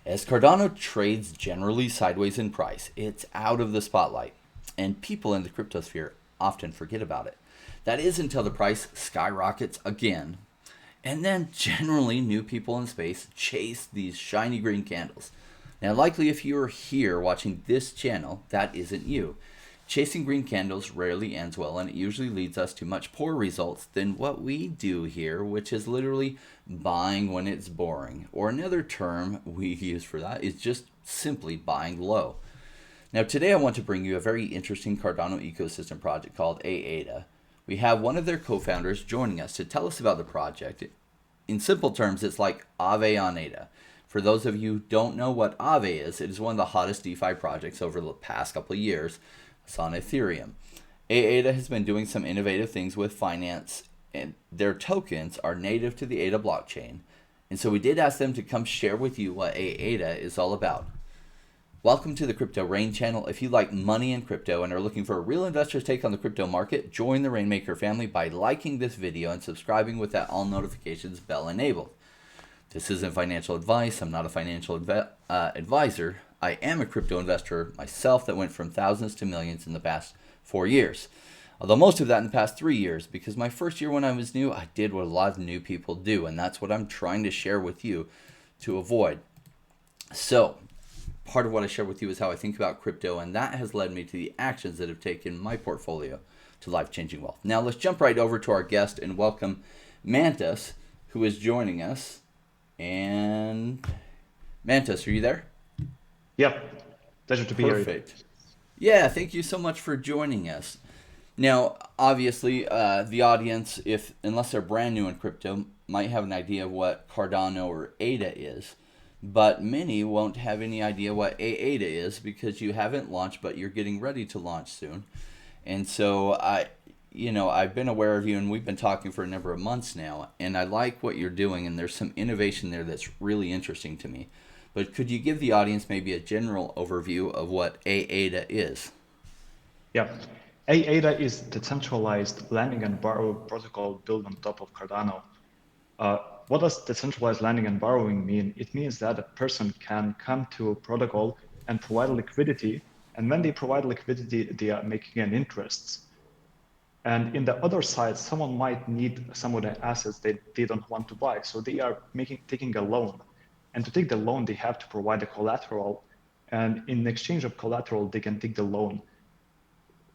As Cardano trades generally sideways in price, it's out of the spotlight, and people in the cryptosphere often forget about it. That is until the price skyrockets again, and then generally new people in space chase these shiny green candles. Now, likely if you are here watching this channel, that isn't you. Chasing green candles rarely ends well, and it usually leads us to much poorer results than what we do here, which is literally buying when it's boring. Or another term we use for that is just simply buying low. Now, today I want to bring you a very interesting Cardano ecosystem project called Aada. We have one of their co-founders joining us to tell us about the project. In simple terms, it's like Aave on Aada. For those of you who don't know what Aave is, it is one of the hottest DeFi projects over the past couple of years. It's on Ethereum. Aada has been doing some innovative things with finance, and their tokens are native to the Aada blockchain. And so we did ask them to come share with you what Aada is all about. Welcome to the Crypto Rain channel. If you like money and crypto and are looking for a real investor's take on the crypto market, join the Rainmaker family by liking this video and subscribing with that all notifications bell enabled. This isn't financial advice. I'm not a financial advisor. I am a crypto investor myself that went from thousands to millions in the past 4 years. Although most of that in the past 3 years, because my first year when I was new, I did what a lot of new people do, and that's what I'm trying to share with you to avoid. So, part of what I share with you is how I think about crypto, and that has led me to the actions that have taken my portfolio to life-changing wealth. Now, let's jump right over to our guest and welcome Mantas, who is joining us. And Mantas, are you there? Yep, pleasure to be here. Perfect. Yeah, thank you so much for joining us. Now, obviously, the audience, if unless they're brand new in crypto, might have an idea of what Cardano or Aada is, but many won't have any idea what Aada is because you haven't launched, but you're getting ready to launch soon. And so I've been aware of you, and we've been talking for a number of months now, and I like what you're doing, and there's some innovation there that's really interesting to me. But could you give the audience maybe a general overview of what Aada is? Yeah, Aada is decentralized lending and borrow protocol built on top of Cardano. What does decentralized lending and borrowing mean? It means that a person can come to a protocol and provide liquidity, and when they provide liquidity, they are making an interest. And in the other side, someone might need some of the assets that they don't want to buy, so they are taking a loan. And to take the loan, they have to provide the collateral, and in exchange of collateral, they can take the loan.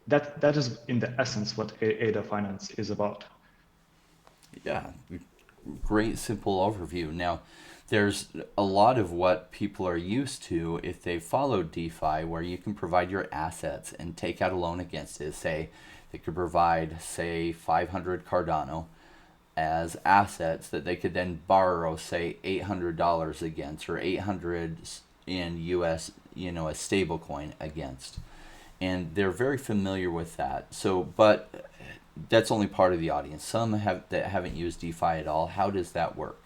That is in the essence what Aada Finance is about. Yeah, great simple overview. Now, there's a lot of what people are used to if they follow DeFi, where you can provide your assets and take out a loan against it. Say, they could provide, say, 500 Cardano as assets that they could then borrow, say, $800 against, or 800 in US, a stable coin against. And they're very familiar with that. So, but that's only part of the audience. Some that haven't used DeFi at all. How does that work?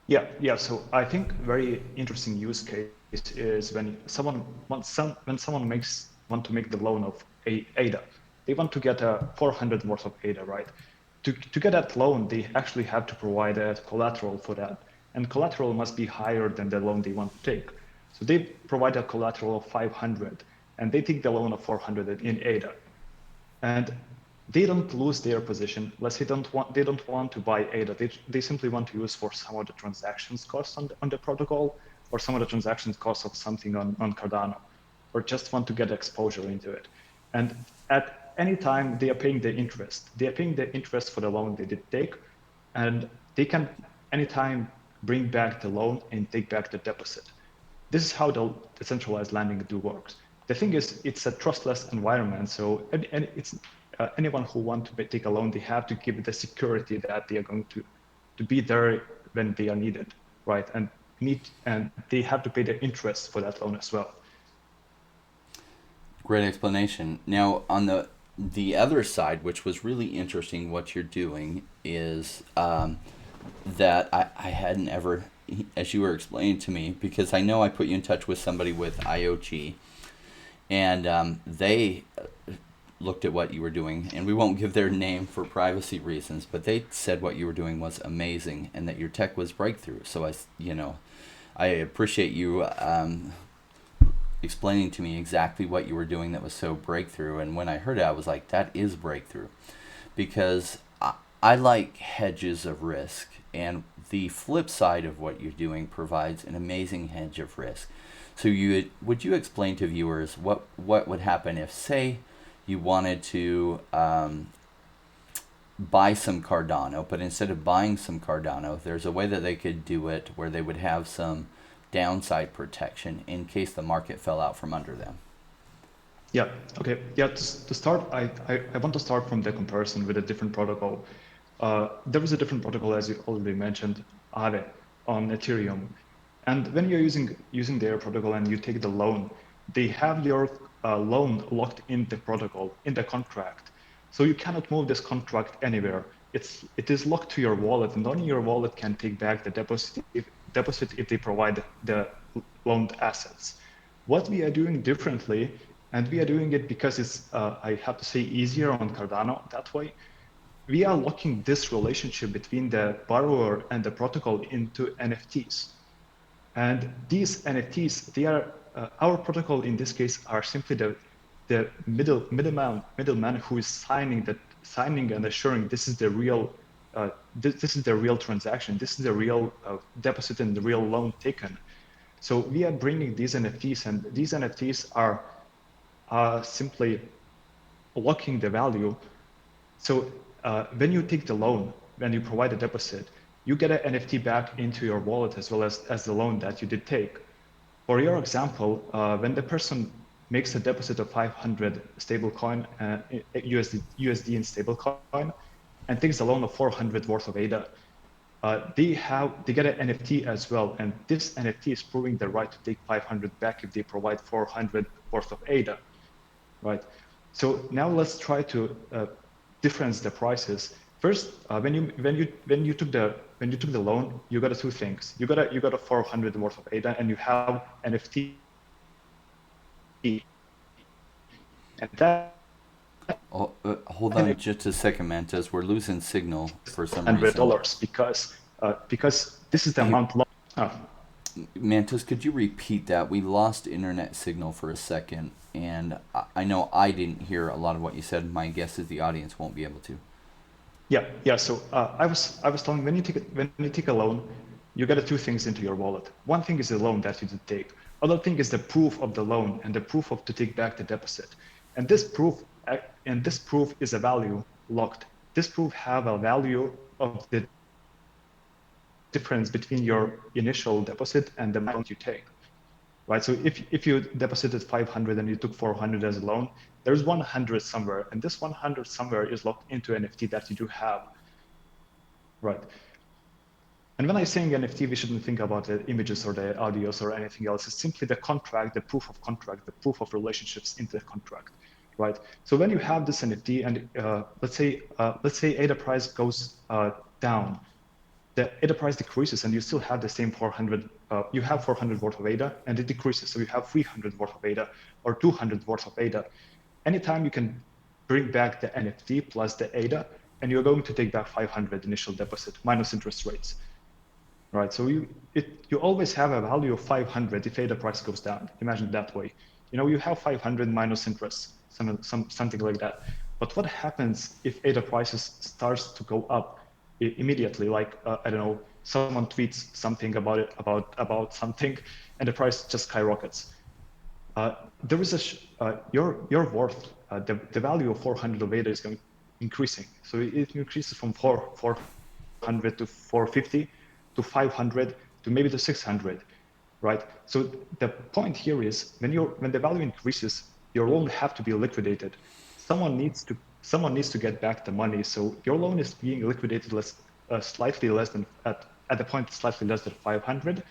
Yeah. So I think very interesting use case is when someone want to make the loan of Aada, they want to get a 400 worth of Aada, right? To get that loan, they actually have to provide a collateral for that, and collateral must be higher than the loan they want to take. So they provide a collateral of 500, and they take the loan of 400 in Aada, and they don't lose their position. Let's say they don't want to buy Aada. They simply want to use for some of the transactions costs on the protocol, or some of the transactions costs of something on Cardano, or just want to get exposure into it. And at any time they are paying the interest. They are paying the interest for the loan they did take, and they can anytime bring back the loan and take back the deposit. This is how the decentralized lending works. The thing is, it's a trustless environment, so it's anyone who wants to take a loan, they have to give the security that they are going to be there when they are needed, right? And they have to pay the interest for that loan as well. Great explanation. Now, on the other side, which was really interesting, what you're doing is that I hadn't ever, as you were explaining to me, because I know I put you in touch with somebody with IOG, and they looked at what you were doing, and we won't give their name for privacy reasons, but they said what you were doing was amazing and that your tech was breakthrough. So I appreciate you explaining to me exactly what you were doing that was so breakthrough. And when I heard it, I was like, that is breakthrough. Because I like hedges of risk. And the flip side of what you're doing provides an amazing hedge of risk. So would you explain to viewers what would happen if, say, you wanted to buy some Cardano, but instead of buying some Cardano, there's a way that they could do it where they would have some downside protection in case the market fell out from under them. Yeah, okay. Yeah, to start, I want to start from the comparison with a different protocol. There is a different protocol, as you already mentioned, Aada on Ethereum. And when you're using their protocol and you take the loan, they have your loan locked in the protocol, in the contract. So you cannot move this contract anywhere. It is locked to your wallet, and only your wallet can take back the deposit if they provide the loaned assets. What we are doing differently, and we are doing it because it's, I have to say, easier on Cardano that way. We are locking this relationship between the borrower and the protocol into NFTs. And these NFTs, they are our protocol in this case are simply the middleman who is signing and assuring this is the real this is the real transaction, this is the real deposit and the real loan taken. So we are bringing these NFTs, and these NFTs are simply locking the value. So when you take the loan, when you provide a deposit, you get an NFT back into your wallet as well as the loan that you did take. For your example, when the person makes a deposit of 500 stablecoin, USD in stablecoin, and takes a loan of 400 worth of Aada, they get an NFT as well, and this NFT is proving the right to take 500 back if they provide 400 worth of Aada, right? So now let's try to difference the prices. First, when you took the loan, you got two things. You got a 400 worth of Aada, and you have NFT, and that Oh, hold on just a second, Mantis. We're losing signal for some reason. $100 because this is the Hey, amount. Mantis, could you repeat that? We lost internet signal for a second, and I know I didn't hear a lot of what you said. My guess is the audience won't be able to. Yeah. So I was telling when you take a loan, you get two things into your wallet. One thing is the loan that you did take. Other thing is the proof of the loan and the proof of to take back the deposit. And this proof is a value locked. This proof have a value of the difference between your initial deposit and the amount you take. Right. So if you deposited 500 and you took 400 as a loan, there's 100 somewhere, and this 100 somewhere is locked into NFT that you do have. Right. And when I'm saying NFT, we shouldn't think about the images or the audios or anything else. It's simply the contract, the proof of contract, the proof of relationships in the contract, right? So when you have this NFT, and let's say Aada price goes down, the Aada price decreases, and you still have the same 400. You have 400 worth of Aada, and it decreases, so you have 300 worth of Aada or 200 worth of Aada. Anytime you can bring back the NFT plus the Aada, and you're going to take back 500 initial deposit minus interest rates. Right, so you always have a value of 500 if Aada price goes down. Imagine it that way. You have 500 minus interest, something like that. But what happens if Aada prices starts to go up immediately? Like I don't know, someone tweets something about something, and the price just skyrockets. There is your worth, the value of 400 of Aada is going increasing. So it increases from 400 to 450. To 500 to maybe to 600, right? So the point here is when the value increases, your loan have to be liquidated. Someone needs to get back the money. So your loan is being liquidated slightly less than at the point slightly less than 500,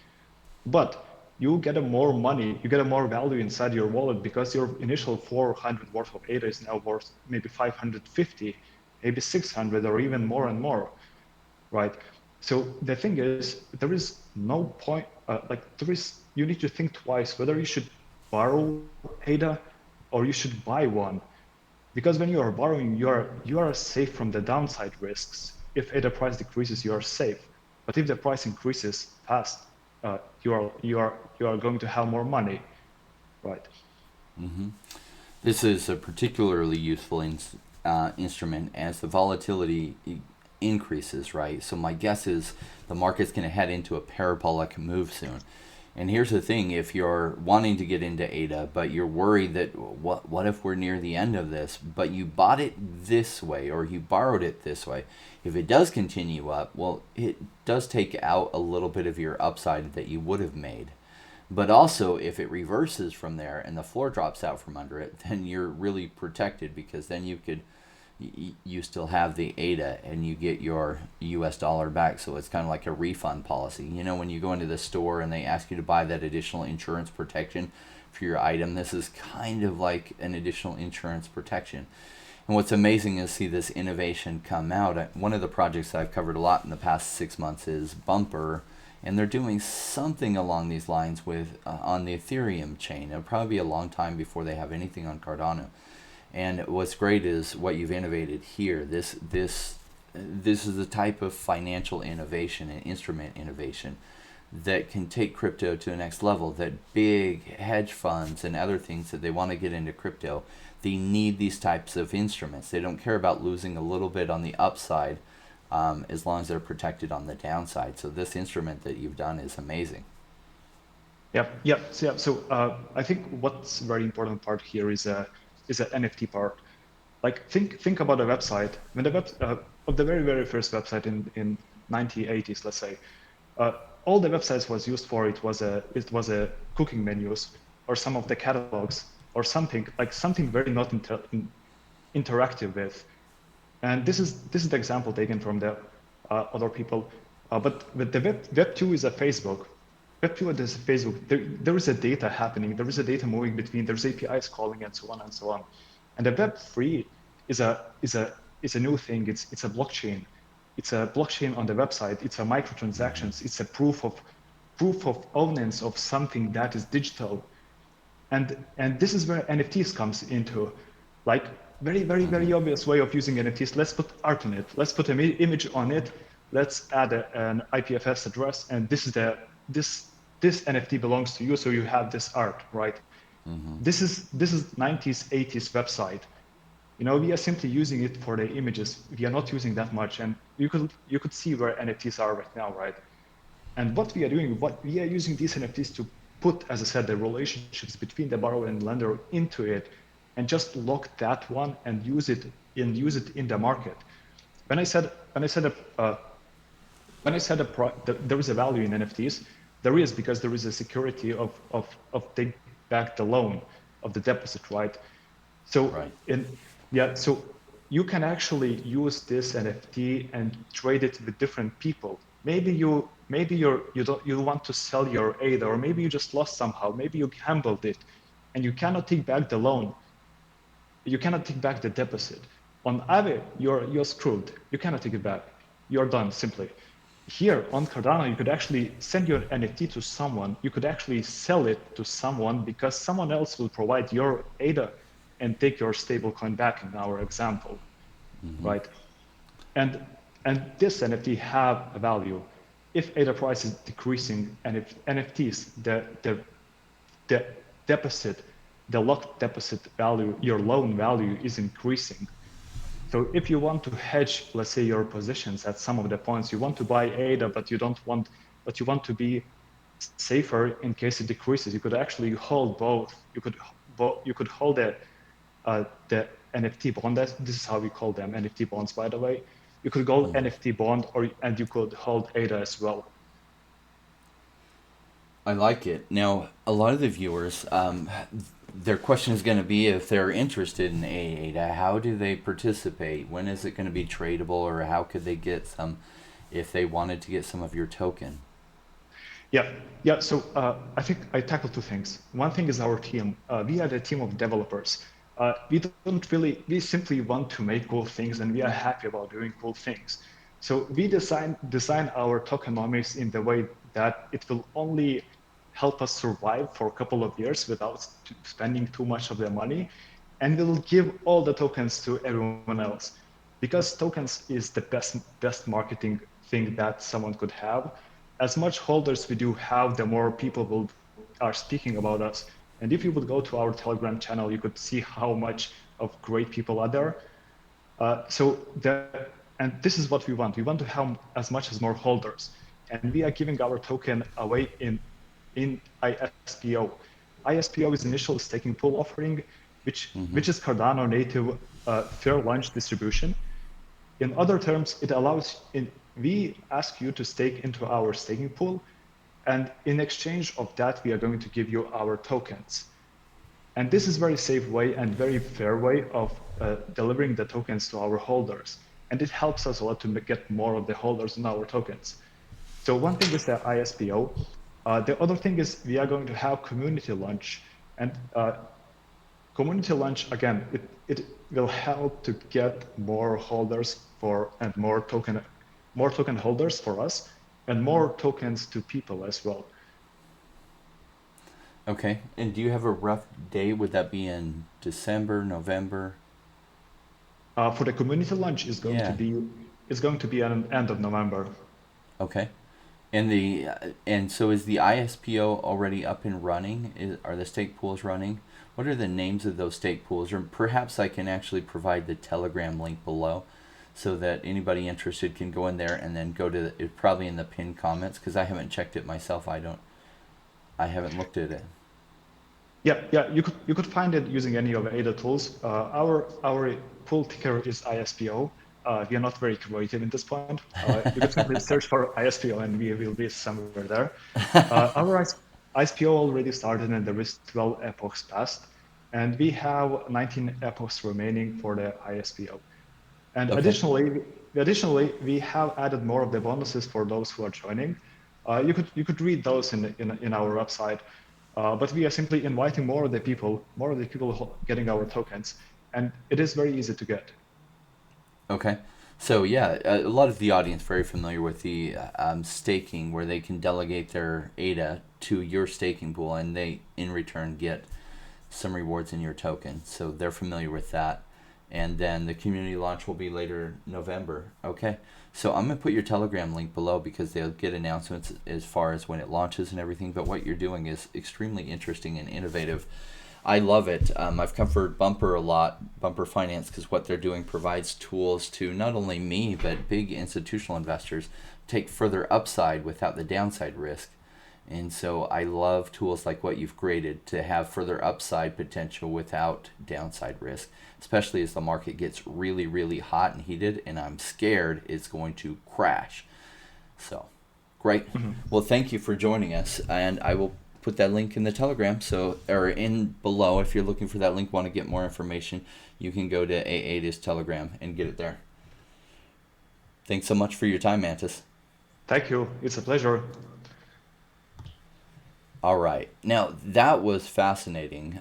but you get more money, you get more value inside your wallet because your initial 400 worth of Aada is now worth maybe 550, maybe 600, or even more and more, right? So the thing is, there is no point, you need to think twice whether you should borrow Aada or you should buy one. Because when you are borrowing, you are safe from the downside risks. If Aada price decreases, you are safe. But if the price increases fast, you are going to have more money, right? This is a particularly useful instrument as the volatility increases, right? So my guess is the market's going to head into a parabolic move soon. And here's the thing: if you're wanting to get into Aada, but you're worried that what if we're near the end of this, but you bought it this way or you borrowed it this way, if it does continue up, well, it does take out a little bit of your upside that you would have made. But also, if it reverses from there and the floor drops out from under it, then you're really protected because then you still have the ADA and you get your US dollar back. So it's kind of like a refund policy. You know, when you go into the store and they ask you to buy that additional insurance protection for your item, this is kind of like an additional insurance protection. And what's amazing is see this innovation come out. One of the projects that I've covered a lot in the past 6 months is Bumper, and they're doing something along these lines with on the Ethereum chain. It'll probably be a long time before they have anything on Cardano. And what's great is what you've innovated here. This is the type of financial innovation and instrument innovation that can take crypto to the next level. That big hedge funds and other things that they want to get into crypto, they need these types of instruments. They don't care about losing a little bit on the upside, as long as they're protected on the downside. So this instrument that you've done is amazing. Yep, yep. So I think what's very important part here is a NFT part. Like think about a website. When the web of the very first website in 1980s, let's say, uh, all the websites was used for it was a cooking menus or some of the catalogs or something like something very not interactive with. And this is the example taken from the other people. But the web 2 is a Facebook. Web 2 is a Facebook. There is a data happening. There is a data moving between. There's APIs calling and so on and so on. And the Web 3 is a new thing. It's a blockchain. It's a blockchain on the website. It's a microtransactions. It's a proof of ownance of something that is digital. And this is where NFTs comes into, like very obvious way of using NFTs. Let's put art on it. Let's put an image on it. Let's add an IPFS address, and this NFT belongs to you, so you have this art, right? This is 90s 80s website. You know, we are simply using it for the images. We are not using that much, and you could see where NFTs are right now, right? And what we are using these NFTs to put, as I said, the relationships between the borrower and lender into it, and just lock that one and use it in the market. When I said there is a value in NFTs, there is because there is a security of take back the loan of the deposit, right? So Right. so you can actually use this NFT and trade it with different people. Maybe you want to sell your ADA, or maybe you just lost somehow. Maybe you gambled it, and you cannot take back the loan. You cannot take back the deposit. On Aave, you're screwed. You cannot take it back. You're done simply. Here on Cardano, you could actually send your NFT to someone. You could actually sell it to someone because someone else will provide your ADA and take your stablecoin back in our example, right? And this NFT have a value. If ADA price is decreasing and if NFTs, the deposit, the locked deposit value, your loan value is increasing. So if you want to hedge, let's say your positions at some of the points, you want to buy ADA, but you want to be safer in case it decreases. You could actually hold both. You could hold the NFT bond. This is how we call them, NFT bonds, by the way. You could go NFT bond, and you could hold ADA as well. I like it. Now, a lot of the viewers, their question is going to be if they're interested in AADA, how do they participate? When is it going to be tradable, or how could they get some if they wanted to get some of your token? Yeah. So I think I tackle two things. One thing is our team. We are the team of developers. We simply want to make cool things, and we are happy about doing cool things. So we design our tokenomics in the way that it will only help us survive for a couple of years without spending too much of their money, and we'll give all the tokens to everyone else, because tokens is the best marketing thing that someone could have. as much holders we do have, the more people are speaking about us. And if you would go to our Telegram channel, you could see how much of great people are there. And this is what we want. We want to have as much as more holders, and we are giving our token away in ISPO. ISPO is initial staking pool offering, which is Cardano native fair lunch distribution. In other terms, it allows we ask you to stake into our staking pool, and in exchange of that, we are going to give you our tokens. And this is very safe way and very fair way of delivering the tokens to our holders. And it helps us a lot to get more of the holders on our tokens. So one thing is the ISPO. The other thing is we are going to have community lunch. And community lunch, again, it will help to get more holders and more token holders for us and more tokens to people as well. Okay. And do you have a rough date? Would that be in December, November? For the community lunch is going to be at the end of November. Okay. And so is the ISPO already up and running? Are the stake pools running? What are the names of those stake pools? Or perhaps I can actually provide the Telegram link below so that anybody interested can go in there and then go to it's probably in the pinned comments, because I haven't checked it myself. I haven't looked at it. Yeah, you could find it using any of the Aada tools. Our pool ticker is ISPO. We are not very creative at this point. You could simply search for ISPO and we will be somewhere there. Our ISPO already started and there is 12 epochs passed, and we have 19 epochs remaining for the ISPO. And Okay. additionally, we have added more of the bonuses for those who are joining. You could read those in our website. But we are simply inviting more of the people getting our tokens, and it is very easy to get. Okay. So yeah, a lot of the audience very familiar with the staking, where they can delegate their ADA to your staking pool, and they in return get some rewards in your token. So they're familiar with that. And then the community launch will be later November. Okay. So I'm going to put your Telegram link below because they'll get announcements as far as when it launches and everything. But what you're doing is extremely interesting and innovative. I love it. I've covered Bumper a lot, Bumper Finance, because what they're doing provides tools to not only me, but big institutional investors take further upside without the downside risk. And so I love tools like what you've created to have further upside potential without downside risk, especially as the market gets really, really hot and heated, and I'm scared it's going to crash. So, great. Well, thank you for joining us, and I will put that link in the Telegram, or in below. If you're looking for that link, want to get more information, you can go to Aada's Telegram and get it there. Thanks so much for your time, Mantis. Thank you. It's a pleasure. All right. Now, that was fascinating.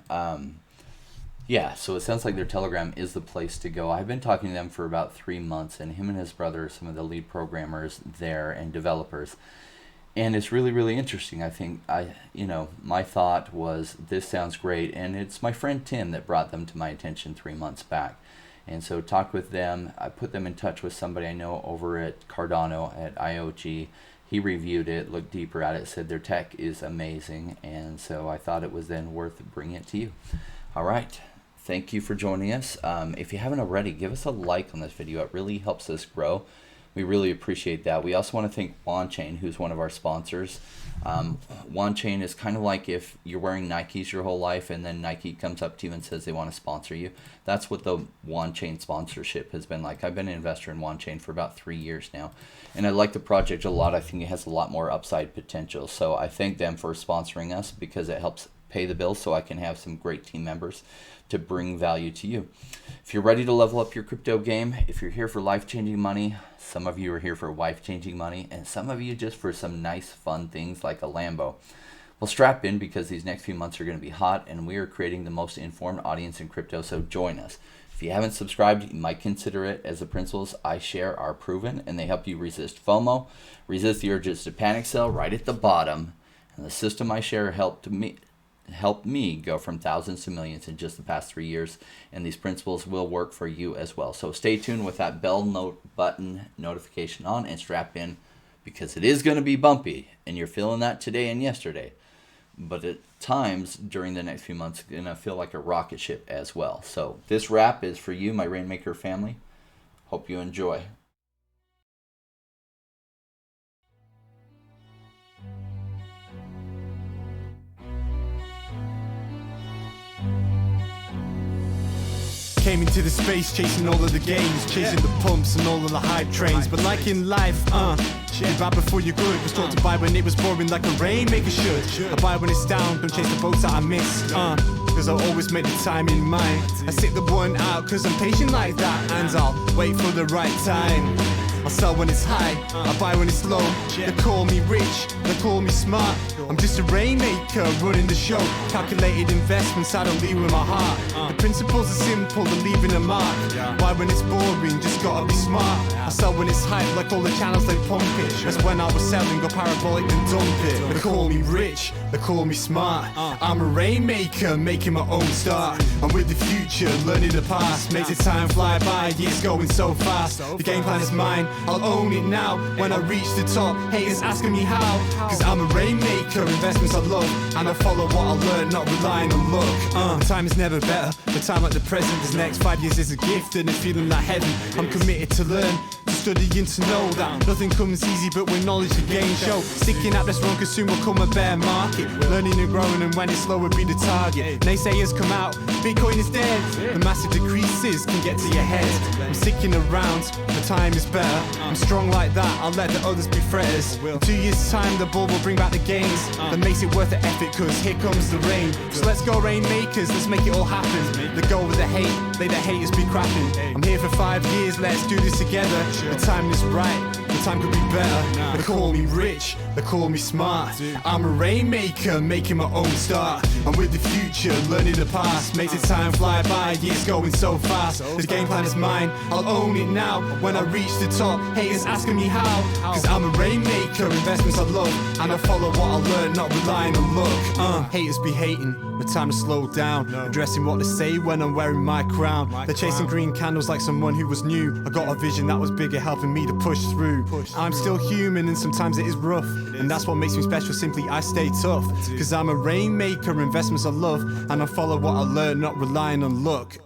Yeah, so it sounds like their Telegram is the place to go. I've been talking to them for about 3 months, and him and his brother are some of the lead programmers there and developers. And it's really, really interesting. I think my thought was, this sounds great. And it's my friend Tim that brought them to my attention 3 months back. And so talked with them. I put them in touch with somebody I know over at Cardano at IOG. He reviewed it, looked deeper at it, said their tech is amazing. And so I thought it was then worth bringing it to you. All right. Thank you for joining us. If you haven't already, give us a like on this video. It really helps us grow. We really appreciate that. We also want to thank OneChain, who's one of our sponsors. OneChain is kind of like if you're wearing Nikes your whole life and then Nike comes up to you and says they want to sponsor you. That's what the OneChain sponsorship has been like. I've been an investor in OneChain for about 3 years now, and I like the project a lot. I think it has a lot more upside potential. So I thank them for sponsoring us because it helps pay the bills so I can have some great team members to bring value to you. If you're ready to level up your crypto game, if you're here for life-changing money, some of you are here for wife-changing money, and some of you just for some nice fun things like a Lambo. Well, strap in because these next few months are going to be hot, and we are creating the most informed audience in crypto, so join us. If you haven't subscribed, you might consider it, as the principles I share are proven, and they help you resist FOMO, resist the urges to panic sell right at the bottom, and the system I share helped me go from thousands to millions in just the past 3 years, and these principles will work for you as well. So stay tuned with that bell button notification on and strap in because it is going to be bumpy, and you're feeling that today and yesterday. But at times during the next few months, it's going to feel like a rocket ship as well. So this wrap is for you, my Rainmaker family. Hope you enjoy. Came into the space chasing all of the gains, chasing the pumps and all of the hype trains. But like in life, you buy before you're good. Was taught to buy when it was boring like a rainmaker should. I buy when it's down, don't chase the boats that I miss. Cause I'll always make the time in mind. I sit the one out cause I'm patient like that. And I'll wait for the right time. I sell when it's high, I buy when it's low. They call me rich, they call me smart. I'm just a rainmaker running the show. Calculated investments, I don't lead with my heart. The principles are simple, they're leaving a mark. Why when it's boring, just gotta be smart. I sell when it's hype, like all the channels they pump it. That's when I was selling, go parabolic and dump it. They call me rich, they call me smart. I'm a rainmaker, making my own start. I'm with the future, learning the past. Makes the time fly by, years going so fast. The game plan is mine, I'll own it now. When I reach the top, haters asking me how. Cause I'm a rainmaker, investments I love. And I follow what I learn, not relying on luck. The time is never better, the time like the present. This next 5 years is a gift and a feeling like heaven. I'm committed to learn, to study and to know that nothing comes easy but with knowledge to gain show. Sticking out this wrong cause soon will come a bear market. Learning and growing and when it's slow will be the target. Naysayers come out, Bitcoin is dead. The massive decreases can get to your head. I'm sticking around, the time is better. I'm strong like that, I'll let the others be fretters. In 2 years time the bull will bring back the gains. That makes it worth the effort cause here comes the rain. So let's go rainmakers, let's make it all happen. Let go with the hate, let the haters be crapping. I'm here for 5 years, let's do this together. The time is right, the time could be better. They call me rich, they call me smart. I'm a rainmaker, making my own start. I'm with the future, learning the past. Makes the time fly by, years going so fast. The game plan is mine, I'll own it now. When I reach the top, haters asking me how. Cause I'm a rainmaker, investments I love. And I follow what I learn, not relying on luck. Haters be hating, the time to slow down. Addressing what they say when I'm wearing my crown. They're chasing green candles like someone who was new. I got a vision that was bigger, helping me to push through. I'm still human and sometimes it is rough. And that's what makes me special, simply I stay tough. Cause I'm a rainmaker, investments I love. And I follow what I learn, not relying on luck.